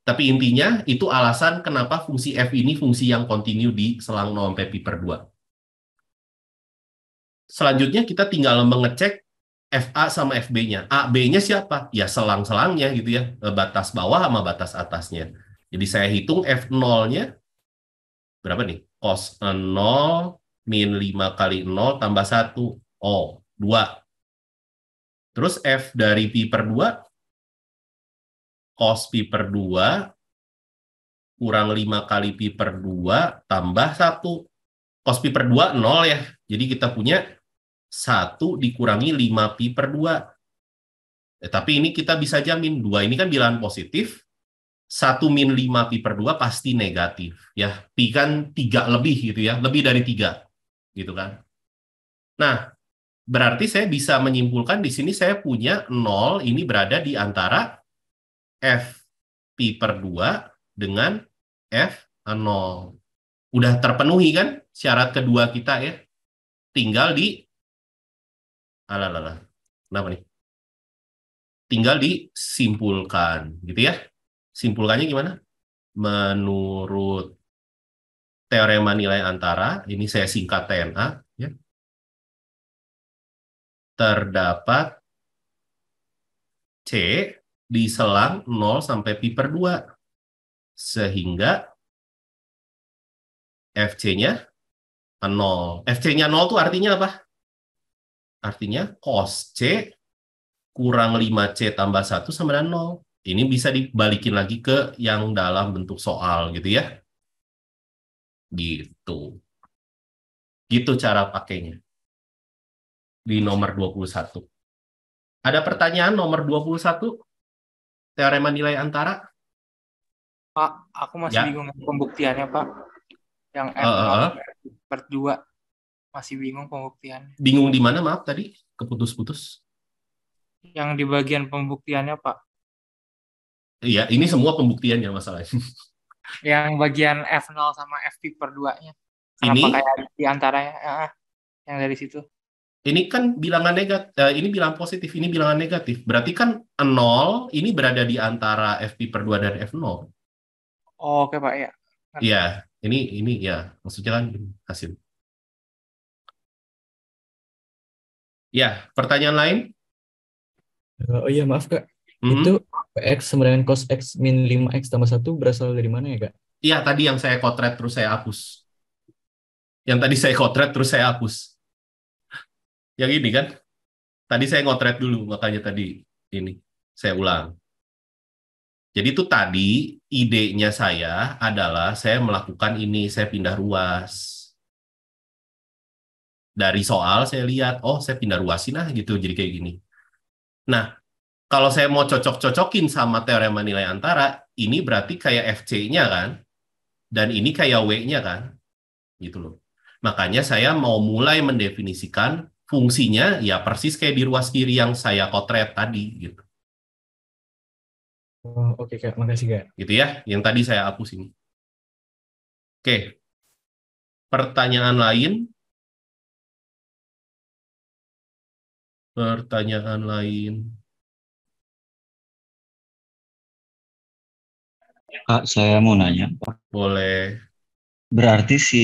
Tapi intinya itu alasan kenapa fungsi f ini fungsi yang kontinu di selang 0 sampai pi per 2. Selanjutnya kita tinggal mengecek FA sama FB-nya. A, B-nya siapa? Ya selang-selangnya gitu ya, batas bawah sama batas atasnya. Jadi saya hitung F0-nya berapa nih? Cos 0 min 5 kali 0 tambah 1. Oh, 2. Terus F dari pi per 2, cos pi per 2 kurang 5 kali pi per 2 tambah 1. Cos pi per 2, 0 ya. Jadi kita punya 1 dikurangi 5 pi per 2. Tapi ini kita bisa jamin, 2 ini kan bilangan positif, 1 min 5 pi per 2 pasti negatif. Ya, pi kan 3 lebih gitu ya, lebih dari 3. Gitu kan. Nah, berarti saya bisa menyimpulkan di sini saya punya 0 ini berada di antara F pi per 2 dengan F 0. Udah terpenuhi kan syarat kedua kita ya. Tinggal di kenapa nih? Tinggal disimpulkan gitu ya. Simpulkannya gimana? Menurut teorema nilai antara, ini saya singkat TNA ya. Terdapat C di selang 0 sampai pi per 2. Sehingga FC-nya 0. FC-nya 0 itu artinya apa? Artinya cos C kurang 5C tambah 1 sama dengan 0. Ini bisa dibalikin lagi ke yang dalam bentuk soal gitu ya. Gitu. Gitu cara pakainya. Di nomor 21. Ada pertanyaan nomor 21? Teorema nilai antara? Pak, aku masih Ya. bingung pembuktiannya, Pak. Yang F0 per 2 masih bingung pembuktiannya. Bingung di mana, maaf tadi? Keputus-putus. Yang di bagian pembuktiannya, Pak. Iya, ini semua pembuktiannya masalahnya. Yang bagian F0 sama FP per 2-nya. Kenapa Ini kayak di antaranya? Yang dari situ. ini kan bilangan negatif, ini bilangan positif, ini bilangan negatif. Berarti kan 0 ini berada di antara FP per 2 dan F0. Oh, oke, Pak, ya. Iya, ini ya, maksudnya kan hasil. Ya, pertanyaan lain? Oh iya, maaf Kak. Itu X sama dengan cos X min 5X tambah 1 berasal dari mana ya Kak? Iya, tadi yang saya kotret terus saya hapus. Yang tadi saya kotret terus saya hapus. Yang ini kan? Tadi saya ngotret dulu, makanya tadi ini. Saya ulang. Jadi itu tadi idenya saya adalah saya melakukan ini, saya pindah ruas. Dari soal saya lihat, oh saya pindah ruasin gitu, jadi kayak gini. Nah, kalau saya mau cocok-cocokin sama teorema nilai antara, ini berarti kayak FC-nya kan, dan ini kayak W-nya kan, gitu loh. Makanya saya mau mulai mendefinisikan fungsinya ya persis kayak di ruas kiri yang saya kotret tadi, gitu. Oh, oke Kak, makasih Kak. Gitu ya, yang tadi saya hapus ini. Oke, pertanyaan lain? Pertanyaan lain? Kak, saya mau nanya. Boleh. Berarti si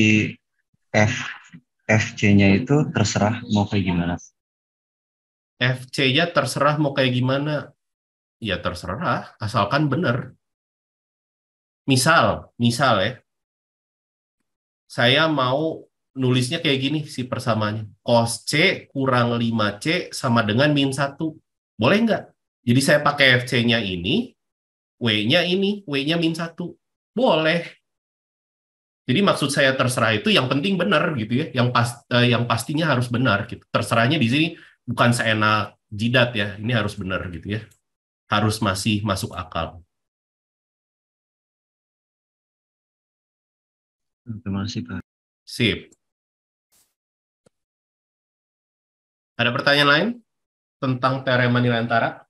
FC-nya itu terserah mau kayak gimana? FC-nya terserah mau kayak gimana? Ya terserah, asalkan benar. Misal ya, saya mau nulisnya kayak gini si persamaannya. Cos C kurang 5C sama dengan min 1. Boleh nggak? Jadi saya pakai FC-nya ini, W-nya ini, W-nya min 1. Boleh. Jadi maksud saya terserah itu yang penting benar gitu ya. Yang pastinya harus benar gitu. Terserahnya di sini bukan seenak jidat ya. Ini harus benar gitu ya. Harus masih masuk akal. Terima kasih Kak. Sip. Ada pertanyaan lain tentang teorema nilai antara?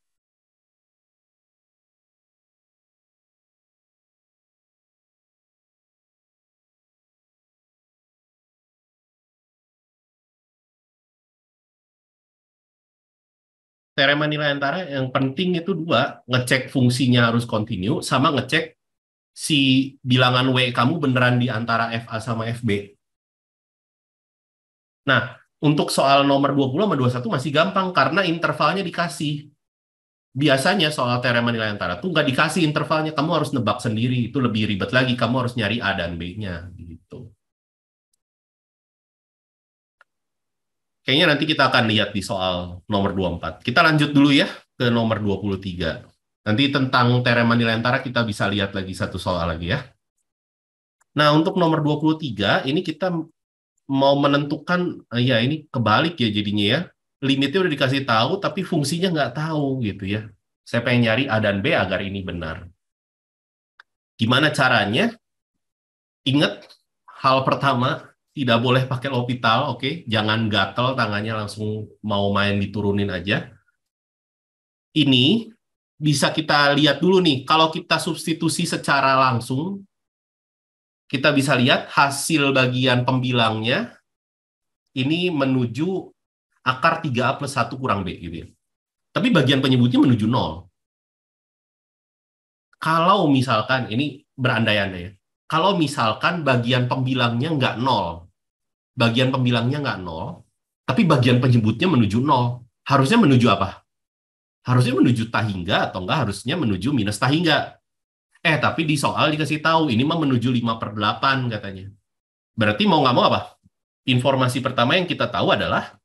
Teorema nilai antara yang penting itu 2, ngecek fungsinya harus kontinu, sama ngecek si bilangan W kamu beneran di antara FA sama FB. Nah, untuk soal nomor 20 sama 21 masih gampang karena intervalnya dikasih. Biasanya soal teorema nilai antara tuh nggak dikasih intervalnya, kamu harus nebak sendiri, itu lebih ribet lagi, kamu harus nyari A dan B-nya gitu. Oke. Kayaknya nanti kita akan lihat di soal nomor 24. Kita lanjut dulu ya ke nomor 23. Nanti tentang teorema nilai antara kita bisa lihat lagi satu soal lagi ya. Nah, untuk nomor 23, ini kita mau menentukan, ya ini kebalik ya jadinya ya. Limitnya udah dikasih tahu, tapi fungsinya nggak tahu gitu ya. Saya pengen nyari A dan B agar ini benar. Gimana caranya? Ingat, hal pertama, tidak boleh pakai L'Hopital, oke? Jangan gatel tangannya langsung mau main diturunin aja. Ini bisa kita lihat dulu nih, kalau kita substitusi secara langsung, kita bisa lihat hasil bagian pembilangnya, ini menuju akar 3A plus 1 kurang B, gitu ya. Tapi bagian penyebutnya menuju 0. Kalau misalkan, ini berandai-andai ya, kalau misalkan bagian pembilangnya nggak 0, bagian pembilangnya nggak 0, tapi bagian penyebutnya menuju 0, harusnya menuju apa? Harusnya menuju tahingga, atau enggak harusnya menuju minus tahingga. Tapi di soal dikasih tahu, ini mah menuju 5/8 katanya. Berarti mau nggak mau apa? Informasi pertama yang kita tahu adalah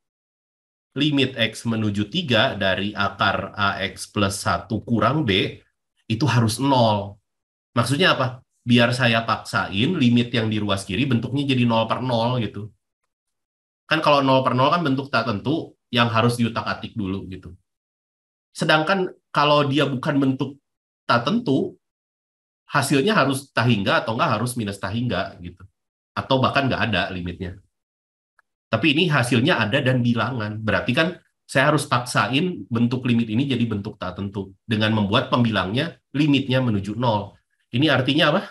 limit X menuju 3 dari akar AX plus 1 kurang B, itu harus 0. Maksudnya apa? Biar saya paksain limit yang di ruas kiri bentuknya jadi 0/0 gitu. Kan kalau 0/0 kan bentuk tak tentu yang harus diutak-atik dulu gitu. Sedangkan kalau dia bukan bentuk tak tentu, hasilnya harus tahingga atau enggak harus minus tahingga gitu. Atau bahkan nggak ada limitnya. Tapi ini hasilnya ada dan bilangan. Berarti kan saya harus paksain bentuk limit ini jadi bentuk tak tentu. Dengan membuat pembilangnya limitnya menuju 0. Ini artinya apa?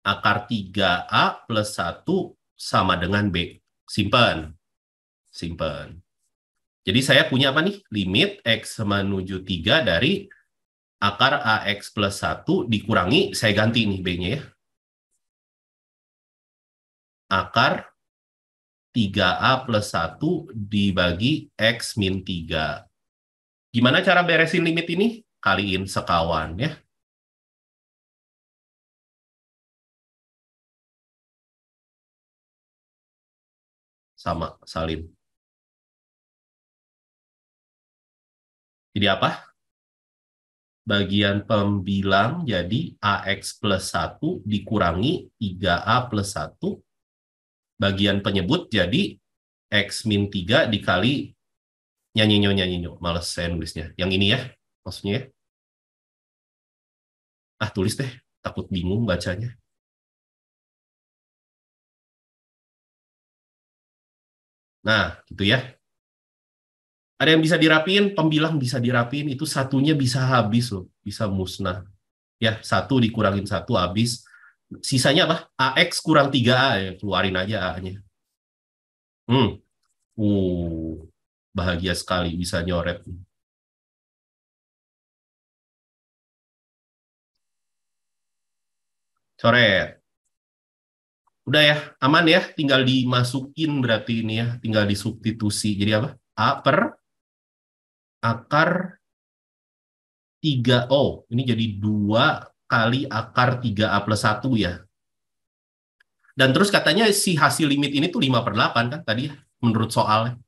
Akar 3A plus 1 sama dengan B. Simpan. Simpan. Jadi saya punya apa nih? Limit X menuju 3 dari akar AX plus 1 dikurangi, saya ganti nih B-nya ya. Akar 3A plus 1 dibagi X min 3. Gimana cara beresin limit ini? Kaliin sekawan ya. Sama, salin. Jadi apa? Bagian pembilang jadi AX plus 1 dikurangi 3A plus 1. Bagian penyebut jadi X min 3 dikali nyanyi-nyanyi. Males saya nulisnya. Yang ini ya, maksudnya ya. Tulis deh. Takut bingung bacanya. Nah, gitu ya. Ada yang bisa dirapiin, pembilang bisa dirapiin, itu satunya bisa habis loh, bisa musnah. Ya, 1 dikurangin 1 habis. Sisanya apa? AX kurang 3A, ya, keluarin aja A-nya. Bahagia sekali bisa nyoret. Coret. Udah ya, aman ya, tinggal dimasukin berarti ini ya, tinggal disubstitusi. Jadi apa? A per akar 3, ini jadi 2 kali akar 3A plus 1 ya. Dan terus katanya si hasil limit ini tuh 5/8 kan tadi ya, menurut soalnya.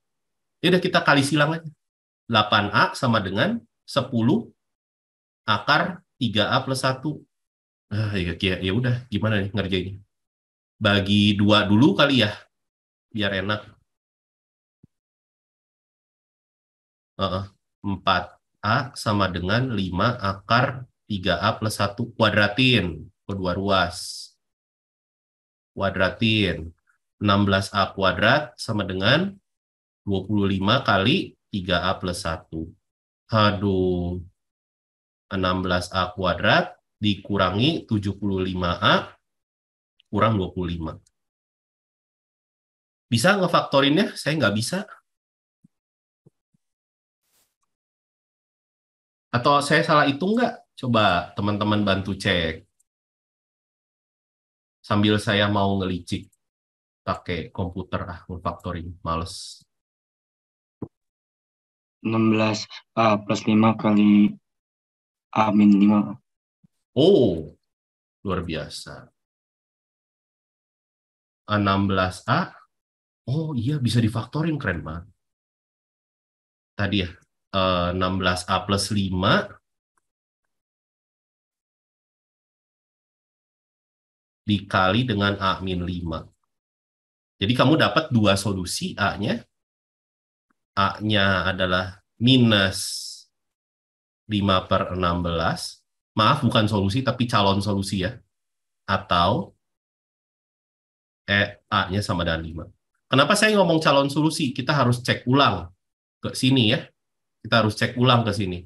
Ya udah kita kali silang aja. 8A sama dengan 10 akar 3A plus 1. Ya udah, gimana nih ngerjainnya? Bagi 2 dulu kali ya, biar enak. 4A sama dengan 5 akar 3A plus 1. Kuadratin, kedua ruas. Kuadratin. 16A kuadrat sama dengan 25 kali 3A plus 1. 16A kuadrat dikurangi 75A kurang 25. Bisa ngefaktorinnya? Saya nggak bisa. Atau saya salah hitung nggak? Coba teman-teman bantu cek. Sambil saya mau ngelicik pakai komputer, ngefaktorin, males. 16A plus 5 kali A min 5. Luar biasa. 16A Oh iya, bisa difaktorin, keren banget. Tadi ya, 16A plus 5 dikali dengan A min 5. Jadi kamu dapat dua solusi A-nya. A-nya adalah minus 5/16. Maaf, bukan solusi, tapi calon solusi ya. Atau A-nya sama dengan 5. Kenapa saya ngomong calon solusi? Kita harus cek ulang ke sini ya. Kita harus cek ulang ke sini.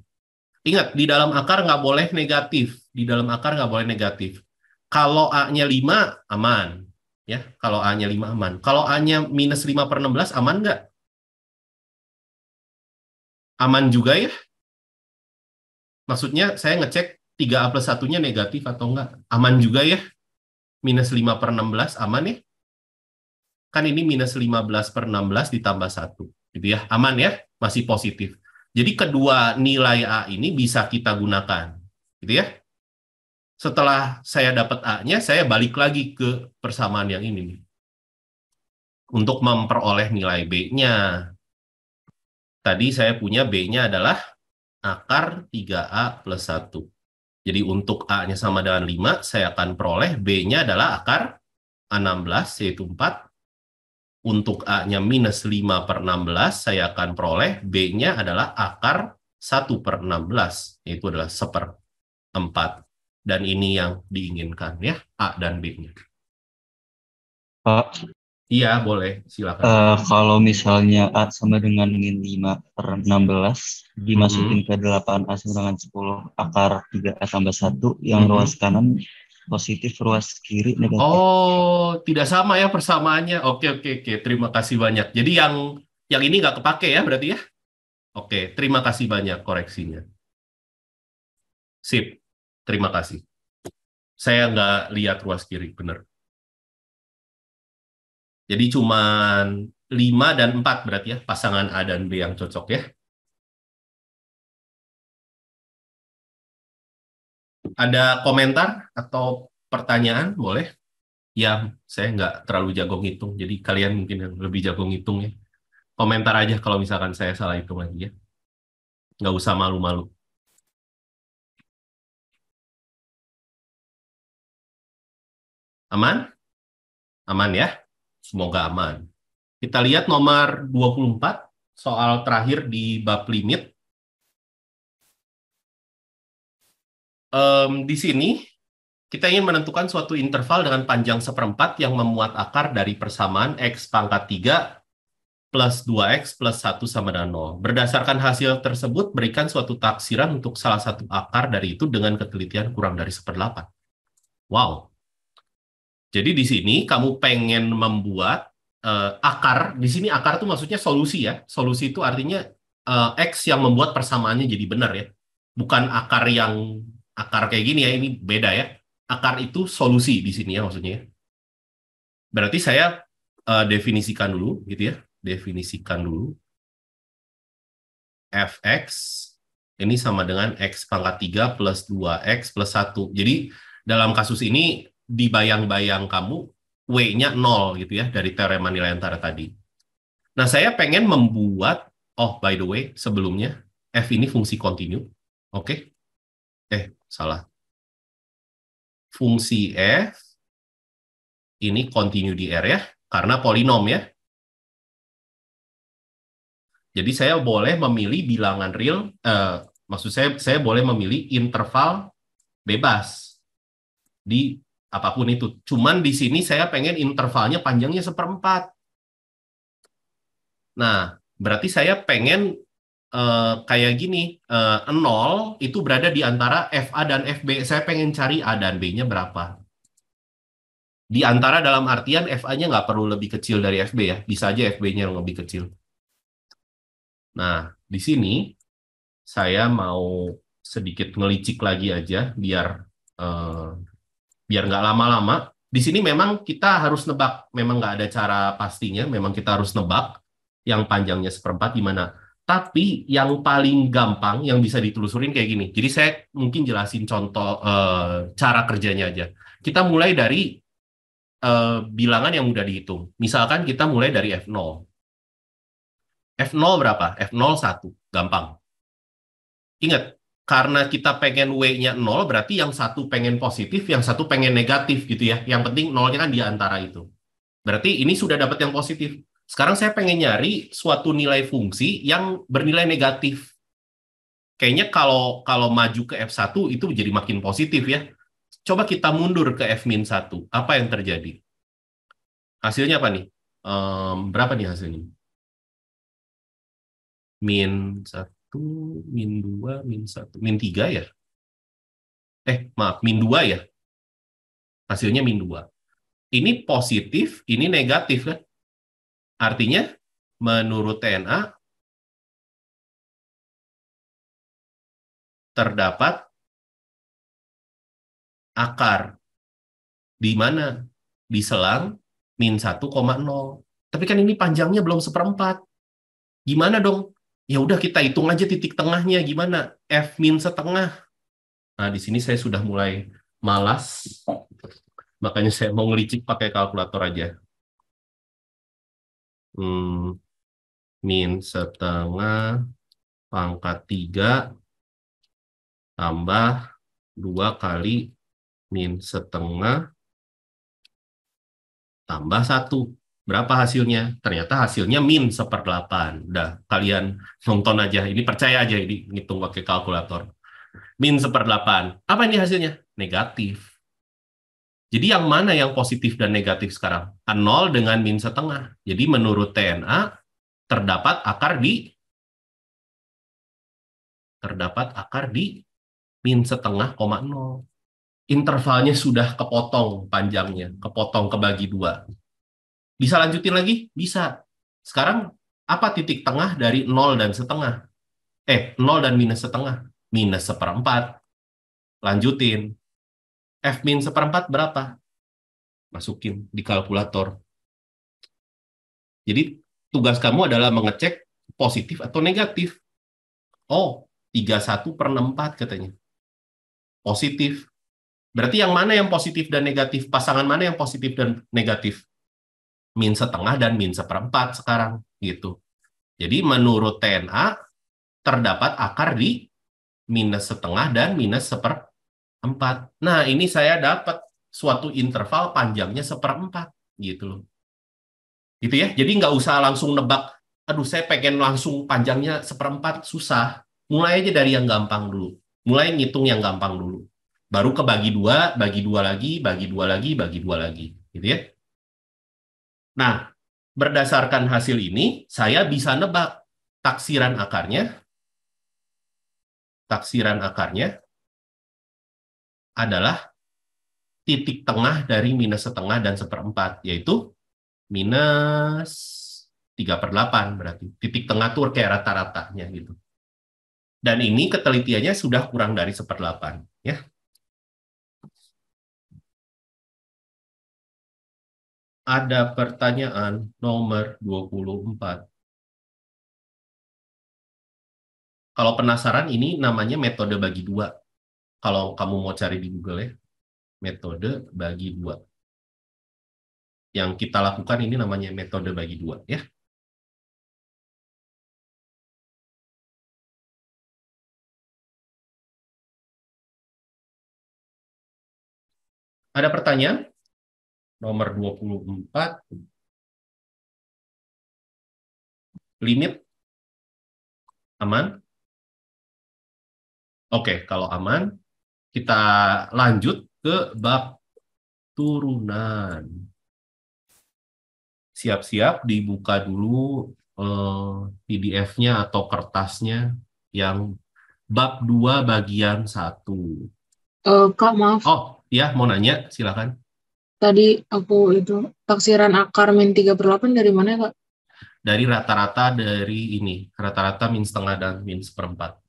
Ingat, di dalam akar nggak boleh negatif. Di dalam akar nggak boleh negatif. Kalau A-nya 5, aman. Ya, kalau A-nya 5, aman. Kalau A-nya minus 5/16, aman nggak? Aman juga ya? Maksudnya, saya ngecek 3A plus 1-nya negatif atau nggak? Aman juga ya? Minus 5/16, aman ya? Kan ini minus 15/16 ditambah 1. Gitu ya, aman ya? Masih positif. Jadi kedua nilai A ini bisa kita gunakan. Gitu ya? Setelah saya dapat A-nya, saya balik lagi ke persamaan yang ini nih. Untuk memperoleh nilai B-nya. Tadi saya punya B-nya adalah akar 3A plus 1. Jadi untuk A-nya sama dengan 5, saya akan peroleh B-nya adalah akar 16, yaitu 4. Untuk A-nya minus 5/16, saya akan peroleh B-nya adalah akar 1/16, yaitu adalah 1/4. Dan ini yang diinginkan ya, A dan B-nya. Pak, Iya, boleh. Silakan. kalau misalnya A sama dengan min 5/16, dimasukin ke 8A sama dengan 10, akar 3A tambah 1, yang ruas kanan positif, ruas kiri negatif. Oh, tidak sama ya persamaannya. Oke. Terima kasih banyak. Jadi yang ini nggak kepake ya berarti ya? Oke, terima kasih banyak koreksinya. Sip, terima kasih. Saya nggak lihat ruas kiri, bener. Jadi cuman 5 dan 4 berarti ya, pasangan A dan B yang cocok ya. Ada komentar atau pertanyaan? Boleh? Ya, saya nggak terlalu jago ngitung, jadi kalian mungkin yang lebih jago ngitung ya. Komentar aja kalau misalkan saya salah hitung lagi ya. Nggak usah malu-malu. Aman? Aman ya? Semoga aman. Kita lihat nomor 24, soal terakhir di bab limit. Di sini, kita ingin menentukan suatu interval dengan panjang 1/4 yang memuat akar dari persamaan X pangkat 3 plus 2X plus 1 sama dengan 0. Berdasarkan hasil tersebut, berikan suatu taksiran untuk salah satu akar dari itu dengan ketelitian kurang dari 1/8. Wow. Jadi di sini kamu pengen membuat akar. Di sini akar itu maksudnya solusi ya. Solusi itu artinya X yang membuat persamaannya jadi benar ya. Bukan akar kayak gini ya, ini beda ya. Akar itu solusi di sini ya maksudnya. Berarti saya definisikan dulu gitu ya. Definisikan dulu. Fx ini sama dengan X pangkat 3 plus 2X plus 1. Jadi dalam kasus ini dibayang-bayang kamu W-nya 0 gitu ya dari teorema nilai antara tadi. Nah, saya pengen membuat, by the way, sebelumnya F ini fungsi kontinu. Oke. Salah. Fungsi F ini kontinu di R ya, karena polinom ya. Jadi saya boleh memilih bilangan real, maksud saya boleh memilih interval bebas di apapun itu. Cuman di sini saya pengen intervalnya panjangnya 1/4. Nah, berarti saya pengen kayak gini, 0 itu berada di antara FA dan FB. Saya pengen cari A dan B-nya berapa. Di antara dalam artian FA-nya nggak perlu lebih kecil dari FB ya. Bisa aja FB-nya yang lebih kecil. Nah, di sini saya mau sedikit ngelicik lagi aja biar nggak lama-lama. Di sini memang kita harus nebak, memang nggak ada cara pastinya, memang kita harus nebak yang panjangnya 1/4 gimana. Tapi yang paling gampang yang bisa ditelusurin kayak gini. Jadi saya mungkin jelasin contoh cara kerjanya aja. Kita mulai dari bilangan yang mudah dihitung. Misalkan kita mulai dari F0. F0 berapa? F0 1. Gampang. Ingat, karena kita pengen W-nya 0, berarti yang satu pengen positif, yang satu pengen negatif gitu ya. Yang penting nolnya kan di antara itu. Berarti ini sudah dapat yang positif. Sekarang saya pengen nyari suatu nilai fungsi yang bernilai negatif. Kayaknya kalau maju ke F1 itu jadi makin positif ya. Coba kita mundur ke F-1. Apa yang terjadi? Hasilnya apa nih? Berapa nih hasilnya? -1, -2, -1, -3 ya? Maaf, -2 ya? Hasilnya -2. Ini positif, ini negatif kan? Artinya, menurut TNA, terdapat akar. Di mana? Di selang -1,0. Tapi kan ini panjangnya belum 1/4. Gimana dong? Ya udah kita hitung aja titik tengahnya gimana? F-1/2. Nah, di sini saya sudah mulai malas. Makanya saya mau ngelicik pakai kalkulator aja. -1/2 pangkat 3 tambah 2 kali -1/2 tambah 1. Berapa hasilnya? Ternyata hasilnya -1/8. Udah, kalian nonton aja. Ini percaya aja, ini ngitung pakai kalkulator. -1/8. Apa ini hasilnya? Negatif. Jadi yang mana yang positif dan negatif sekarang? 0 dengan -1/2. Jadi menurut TNA, terdapat akar di -1/0. Intervalnya sudah kepotong panjangnya, kepotong kebagi 2. Bisa lanjutin lagi? Bisa. Sekarang apa titik tengah dari 0 dan setengah? 0 dan -1/2. -1/4. Lanjutin. F-1/4 berapa? Masukin di kalkulator. Jadi tugas kamu adalah mengecek positif atau negatif. Oh, 31/64 katanya. Positif. Berarti yang mana yang positif dan negatif? Pasangan mana yang positif dan negatif? -1/2 dan -1/4 sekarang. Gitu. Jadi menurut TNA, terdapat akar di -1/2 dan -1/4. Nah, ini saya dapat suatu interval panjangnya 1/4. Gitu loh. Gitu ya. Jadi nggak usah langsung nebak, aduh saya pengen langsung panjangnya 1/4, susah. Mulai aja dari yang gampang dulu. Mulai ngitung yang gampang dulu. Baru kebagi 2, bagi 2 lagi, bagi 2 lagi, bagi 2 lagi. Gitu ya. Nah, berdasarkan hasil ini, saya bisa nebak taksiran akarnya adalah titik tengah dari -1/2 dan 1/4, yaitu -3/8 berarti. Titik tengah tuh kayak rata-ratanya gitu. Dan ini ketelitiannya sudah kurang dari 1/8. Ya. Ada pertanyaan nomor 24. Kalau penasaran, ini namanya metode bagi 2. Kalau kamu mau cari di Google ya, metode bagi 2. Yang kita lakukan ini namanya metode bagi 2. Ya. Ada pertanyaan? Nomor 24. Limit? Aman? Oke, kalau aman, kita lanjut ke bab turunan. Siap-siap dibuka dulu PDF-nya atau kertasnya yang bab 2 bagian 1. Kak, maaf. Oh, ya, mau nanya, silakan. Tadi aku itu taksiran akar -3/8 dari mana, Kak? Dari rata-rata dari ini, rata-rata -1/2 dan -1/4.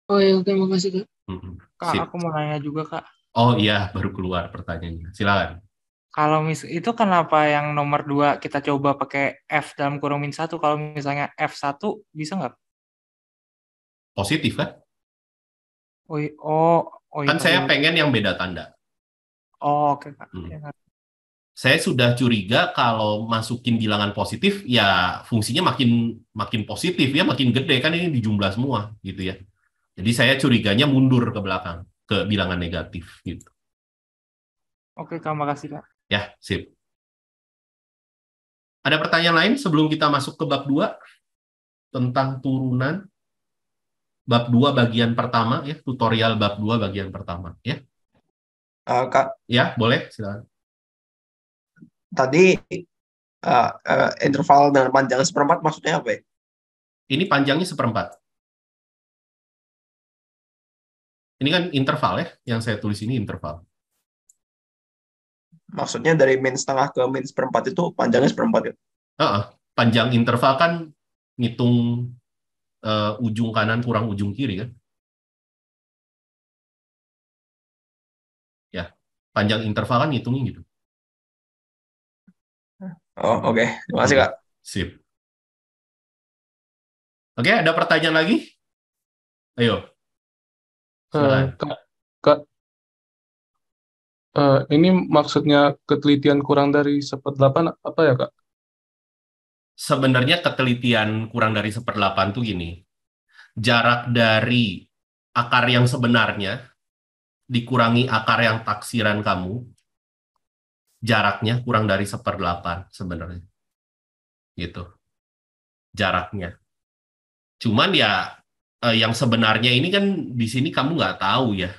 Oh ya, oke, makasih, Kak. Kak, Sip. aku mau nanya juga, Kak. Oh iya, baru keluar pertanyaannya. Silakan. Kalau itu kenapa yang nomor 2 kita coba pakai F dalam kurung -1, kalau misalnya F1 bisa nggak? Positif kan? Oh, Kan saya pengen yang beda tanda. Oh, oke, Kak. Hmm. Ya, Kak. saya sudah curiga kalau masukin bilangan positif, ya fungsinya makin positif ya, makin gede kan ini dijumlah semua gitu ya. Jadi saya curiganya mundur ke belakang ke bilangan negatif gitu. Oke, Kak, makasih, Kak. Ya, sip. Ada pertanyaan lain sebelum kita masuk ke bab 2 tentang turunan? Bab 2 bagian pertama ya, tutorial bab 2 bagian pertama ya. Kak, Ya, boleh, silakan. tadi interval dan panjang seperempat maksudnya apa ya? Ini panjangnya seperempat. Ini kan interval ya, yang saya tulis ini interval. Maksudnya dari min setengah ke min seperempat itu panjangnya seperempat ya? Panjang interval kan ngitung ujung kanan kurang ujung kiri kan. Ya, panjang interval kan ngitungnya gitu. Oh, oke. Terima kasih, Kak. Sip. Oke, ada pertanyaan lagi? Ayo. Silakan. Kak, ini maksudnya ketelitian kurang dari 1/8 apa ya, Kak? Sebenarnya ketelitian kurang dari 1/8 tuh gini. Jarak dari akar yang sebenarnya dikurangi akar yang taksiran kamu, jaraknya kurang dari 1/8 sebenarnya. Gitu. Jaraknya. Cuman ya yang sebenarnya ini kan di sini kamu nggak tahu ya.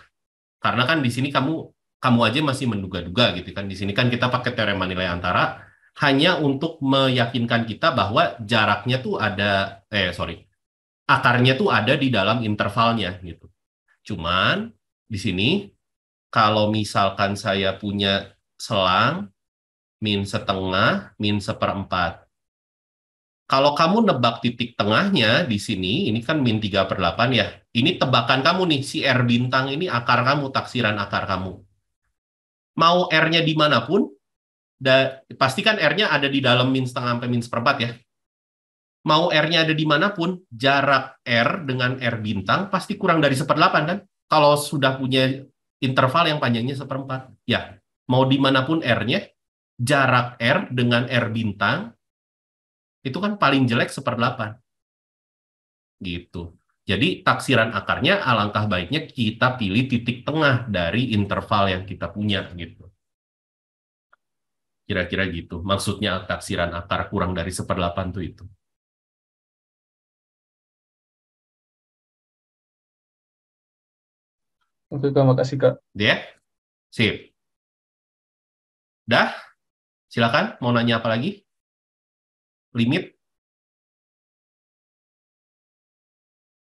Karena kan di sini kamu aja masih menduga-duga gitu kan. Di sini kan kita pakai teorema nilai antara hanya untuk meyakinkan kita bahwa jaraknya tuh ada akarnya tuh ada di dalam intervalnya gitu. Cuman di sini kalau misalkan saya punya selang min setengah, min seperempat. Kalau kamu nebak titik tengahnya di sini, ini kan min 3/8 ya. Ini tebakan kamu nih, si R bintang ini akar kamu, taksiran akar kamu. Mau R-nya dimanapun, pasti kan R-nya ada di dalam min setengah sampai min seperempat ya. Mau R-nya ada dimanapun, jarak R dengan R bintang pasti kurang dari 1/8 kan? Kalau sudah punya interval yang panjangnya 1/4. Ya, mau dimanapun R-nya, jarak R dengan R bintang itu kan paling jelek 1/8. Gitu. Jadi taksiran akarnya alangkah baiknya kita pilih titik tengah dari interval yang kita punya gitu. Kira-kira gitu. Maksudnya taksiran akar kurang dari 1/8 tuh itu. Oke, Kak, makasih, Kak. Ya? Sip. Dah? Silakan, mau nanya apa lagi? Limit?